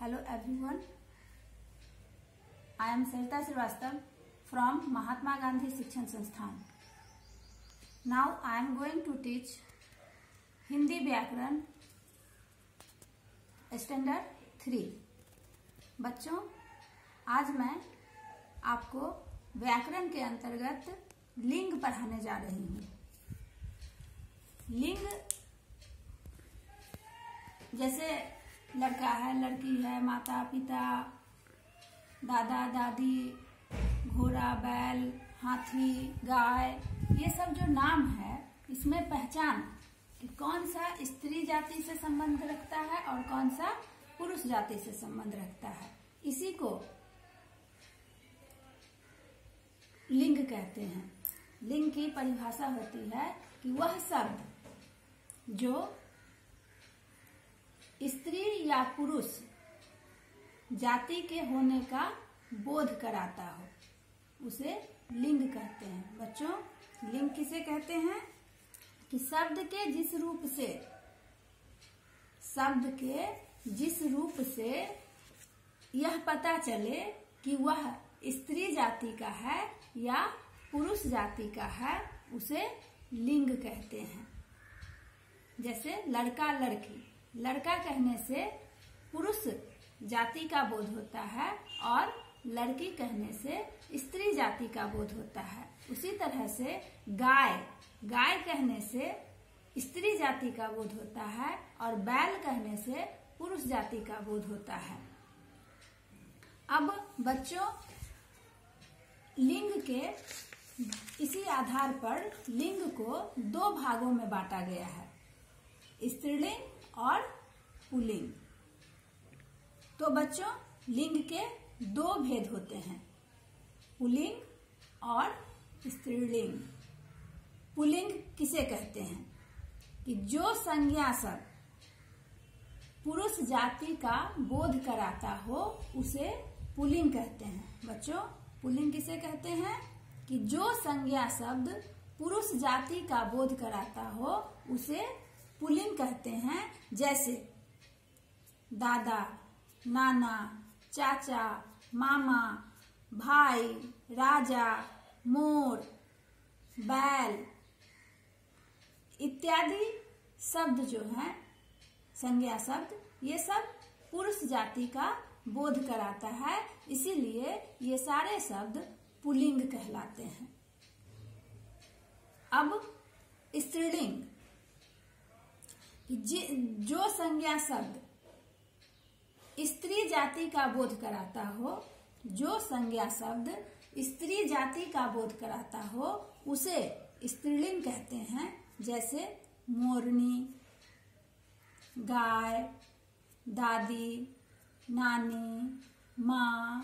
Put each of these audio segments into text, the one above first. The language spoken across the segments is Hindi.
Hello everyone, I am Sarita Srivastava from Mahatma Gandhi Shikshan Sansthan. Now I am going to teach Hindi व्याकरण स्टैंडर्ड 3। बच्चों, आज मैं आपको व्याकरण के अंतर्गत लिंग पढ़ाने जा रही हूँ। लिंग जैसे लड़का है, लड़की है, माता पिता, दादा दादी, घोड़ा, बैल, हाथी, गाय, ये सब जो नाम है, इसमें पहचान कि कौन सा स्त्री जाति से संबंध रखता है और कौन सा पुरुष जाति से संबंध रखता है, इसी को लिंग कहते हैं। लिंग की परिभाषा होती है कि वह शब्द जो स्त्री या पुरुष जाति के होने का बोध कराता हो, उसे लिंग कहते हैं। बच्चों, लिंग किसे कहते हैं कि शब्द के जिस रूप से यह पता चले कि वह स्त्री जाति का है या पुरुष जाति का है, उसे लिंग कहते हैं। जैसे लड़का लड़की, लड़का कहने से पुरुष जाति का बोध होता है और लड़की कहने से स्त्री जाति का बोध होता है। उसी तरह से गाय, गाय कहने से स्त्री जाति का बोध होता है और बैल कहने से पुरुष जाति का बोध होता है। अब बच्चों, लिंग के इसी आधार पर लिंग को दो भागों में बांटा गया है, स्त्रीलिंग और पुल्लिंग। तो बच्चों, लिंग के दो भेद होते हैं, पुल्लिंग और स्त्रीलिंग। पुल्लिंग किसे कहते हैं कि जो संज्ञा शब्द पुरुष जाति का बोध कराता हो, उसे पुल्लिंग कहते हैं। बच्चों, पुल्लिंग किसे कहते हैं कि जो संज्ञा शब्द पुरुष जाति का बोध कराता हो, उसे पुल्लिंग कहते हैं। जैसे दादा, नाना, चाचा, मामा, भाई, राजा, मोर, बैल इत्यादि शब्द जो हैं, संज्ञा शब्द, ये सब पुरुष जाति का बोध कराता है, इसीलिए ये सारे शब्द पुल्लिंग कहलाते हैं। अब स्त्रीलिंग, जो संज्ञा शब्द स्त्री जाति का बोध कराता हो, जो संज्ञा शब्द स्त्री जाति का बोध कराता हो, उसे स्त्रीलिंग कहते हैं। जैसे मोरनी, गाय, दादी, नानी, माँ,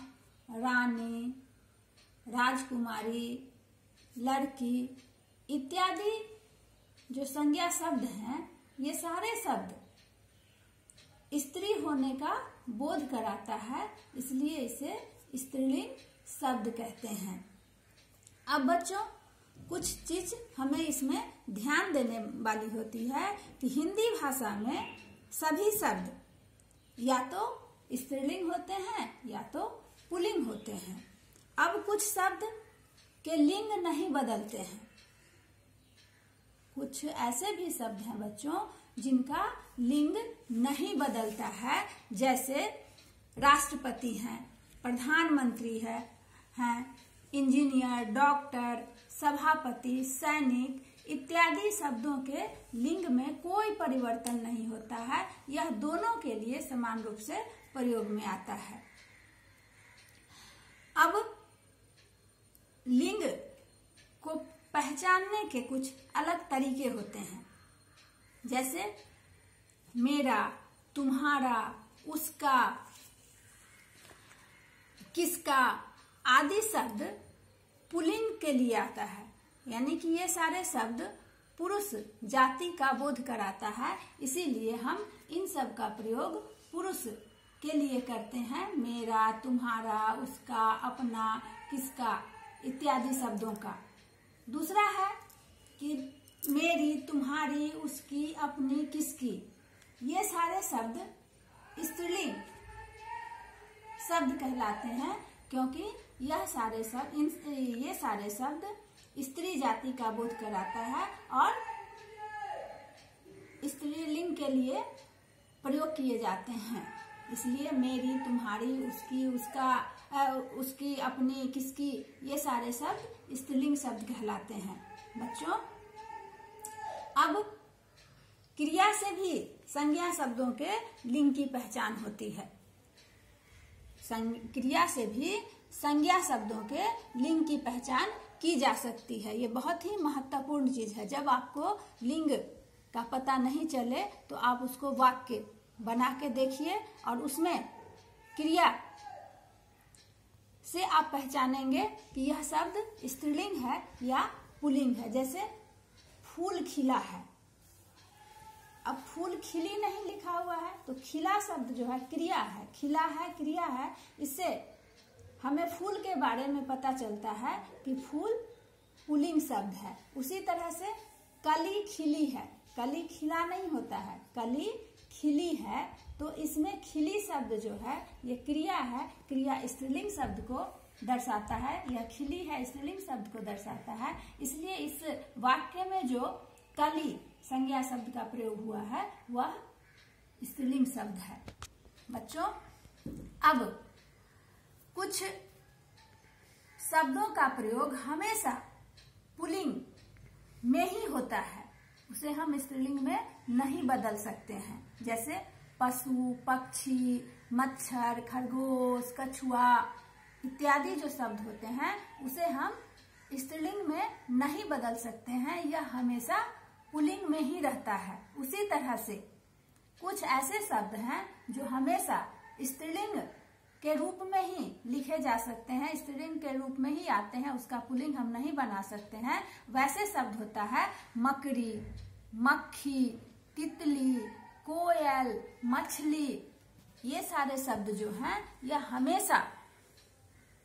रानी, राजकुमारी, लड़की इत्यादि जो संज्ञा शब्द हैं, ये सारे शब्द स्त्री होने का बोध कराता है, इसलिए इसे स्त्रीलिंग शब्द कहते हैं। अब बच्चों, कुछ चीज हमें इसमें ध्यान देने वाली होती है कि हिंदी भाषा में सभी शब्द या तो स्त्रीलिंग होते हैं या तो पुल्लिंग होते हैं। अब कुछ शब्द के लिंग नहीं बदलते हैं। कुछ ऐसे भी शब्द हैं बच्चों जिनका लिंग नहीं बदलता है। जैसे राष्ट्रपति हैं, प्रधानमंत्री हैं, इंजीनियर, डॉक्टर, सभापति, सैनिक इत्यादि शब्दों के लिंग में कोई परिवर्तन नहीं होता है। यह दोनों के लिए समान रूप से प्रयोग में आता है। अब लिंग को पहचानने के कुछ अलग तरीके होते हैं। जैसे मेरा, तुम्हारा, उसका, किसका आदि शब्द पुल्लिंग के लिए आता है, यानी कि ये सारे शब्द पुरुष जाति का बोध कराता है, इसीलिए हम इन सब का प्रयोग पुरुष के लिए करते हैं। मेरा, तुम्हारा, उसका, अपना, किसका इत्यादि शब्दों का। दूसरा है कि मेरी, तुम्हारी, उसकी, अपनी, किसकी, ये सारे शब्द स्त्रीलिंग शब्द कहलाते हैं, क्योंकि ये सारे शब्द स्त्री जाति का बोध कराता है और स्त्रीलिंग के लिए प्रयोग किए जाते हैं। इसलिए मेरी, तुम्हारी, उसकी, उसका, उसकी, अपनी, किसकी, ये सारे शब्द स्त्रीलिंग शब्द कहलाते हैं। बच्चों, अब क्रिया से भी संज्ञा शब्दों के लिंग की पहचान होती है। क्रिया से भी संज्ञा शब्दों के लिंग की पहचान की जा सकती है। ये बहुत ही महत्वपूर्ण चीज है। जब आपको लिंग का पता नहीं चले तो आप उसको वाक्य बना के देखिए और उसमें क्रिया से आप पहचानेंगे कि यह शब्द स्त्रीलिंग है या पुल्लिंग है। जैसे फूल खिला है, अब फूल खिली नहीं लिखा हुआ है तो खिला शब्द जो है क्रिया है, खिला है क्रिया है। इससे हमें फूल के बारे में पता चलता है कि फूल पुल्लिंग शब्द है। उसी तरह से कली खिली है, कली खिला नहीं होता है, कली खिली है, तो इसमें खिली शब्द जो है ये क्रिया है। क्रिया स्त्रीलिंग शब्द को दर्शाता है, यह खिली है स्त्रीलिंग शब्द को दर्शाता है। इसलिए इस वाक्य में जो कली संज्ञा शब्द का प्रयोग हुआ है वह स्त्रीलिंग शब्द है। बच्चों, अब कुछ शब्दों का प्रयोग हमेशा पुल्लिंग में ही होता है, उसे हम स्त्रीलिंग में नहीं बदल सकते हैं। जैसे पशु, पक्षी, मच्छर, खरगोश, कछुआ इत्यादि जो शब्द होते हैं उसे हम स्त्रीलिंग में नहीं बदल सकते हैं, यह हमेशा पुल्लिंग में ही रहता है। उसी तरह से कुछ ऐसे शब्द हैं जो हमेशा स्त्रीलिंग के रूप में ही लिखे जा सकते हैं, स्त्रीलिंग के रूप में ही आते हैं, उसका पुल्लिंग हम नहीं बना सकते हैं। वैसे शब्द होता है मकड़ी, मक्खी, तितली, कोयल, मछली, ये सारे शब्द जो हैं यह हमेशा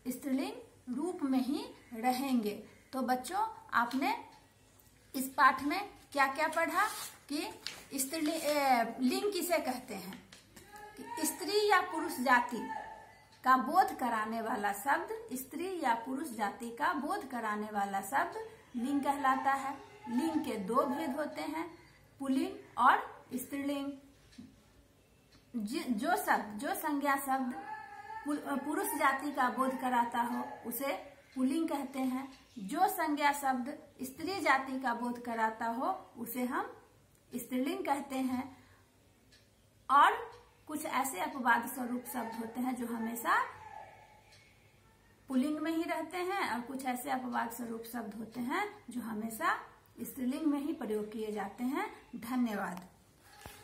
स्त्रीलिंग रूप में ही रहेंगे। तो बच्चों, आपने इस पाठ में क्या क्या पढ़ा कि स्त्रीलिंग लिंग किसे कहते हैं, कि स्त्री या पुरुष जाति का बोध कराने वाला शब्द, स्त्री या पुरुष जाति का बोध कराने वाला शब्द लिंग कहलाता है। लिंग के दो भेद होते हैं, पुल्लिंग और स्त्रीलिंग। जो संज्ञा शब्द पुरुष जाति का बोध कराता हो उसे पुल्लिंग कहते हैं। जो संज्ञा शब्द स्त्री जाति का बोध कराता हो उसे हम स्त्रीलिंग कहते हैं। और कुछ ऐसे अपवाद स्वरूप शब्द होते हैं जो हमेशा पुल्लिंग में ही रहते हैं और कुछ ऐसे अपवाद स्वरूप शब्द होते हैं जो हमेशा स्त्रीलिंग में ही प्रयोग किए जाते हैं। धन्यवाद।